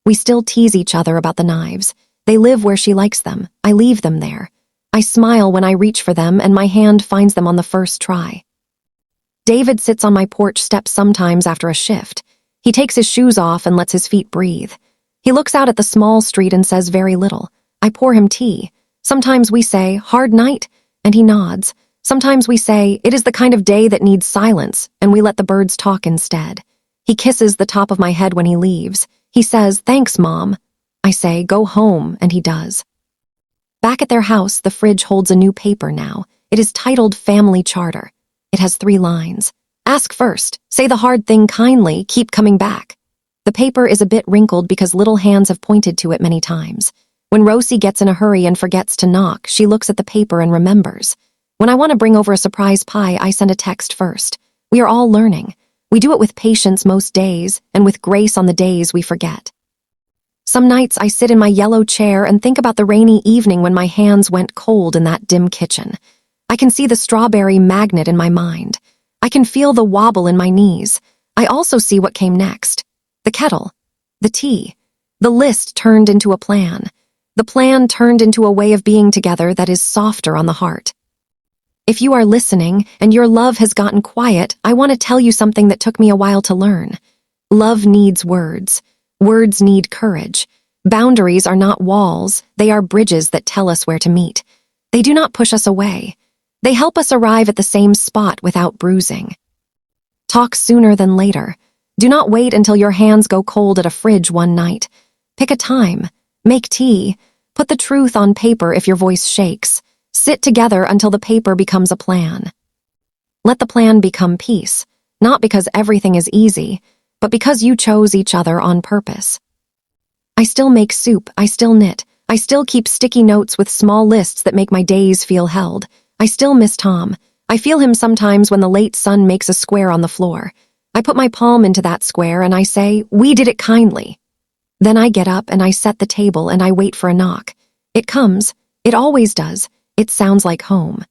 We still tease each other about the knives. They live where she likes them. I leave them there. I smile when I reach for them and my hand finds them on the first try. David sits on my porch steps sometimes after a shift. He takes his shoes off and lets his feet breathe. He looks out at the small street and says very little. I pour him tea. Sometimes we say, "Hard night?" and he nods. Sometimes we say, "It is the kind of day that needs silence," and we let the birds talk instead. He kisses the top of my head when he leaves. He says, "Thanks, Mom." I say, "Go home," and he does. Back at their house, the fridge holds a new paper now. It is titled Family Charter. It has 3 lines. Ask first, say the hard thing kindly, keep coming back. The paper is a bit wrinkled because little hands have pointed to it many times. When Rosie gets in a hurry and forgets to knock, she looks at the paper and remembers. When I want to bring over a surprise pie, I send a text first. We are all learning. We do it with patience most days and with grace on the days we forget. Some nights I sit in my yellow chair and think about the rainy evening when my hands went cold in that dim kitchen. I can see the strawberry magnet in my mind. I can feel the wobble in my knees. I also see what came next. The kettle. The tea. The list turned into a plan. The plan turned into a way of being together that is softer on the heart. If you are listening and your love has gotten quiet, I want to tell you something that took me a while to learn. Love needs words. Words need courage. Boundaries are not walls. They are bridges that tell us where to meet. They do not push us away. They help us arrive at the same spot without bruising. Talk sooner than later. Do not wait until your hands go cold at a fridge one night. Pick a time. Make tea. Put the truth on paper if your voice shakes. Sit together until the paper becomes a plan. Let the plan become peace, not because everything is easy, but because you chose each other on purpose. I still make soup, I still knit, I still keep sticky notes with small lists that make my days feel held. I still miss Tom. I feel him sometimes when the late sun makes a square on the floor. I put my palm into that square and I say, "We did it kindly." Then I get up and I set the table and I wait for a knock. It comes. It always does. It sounds like home.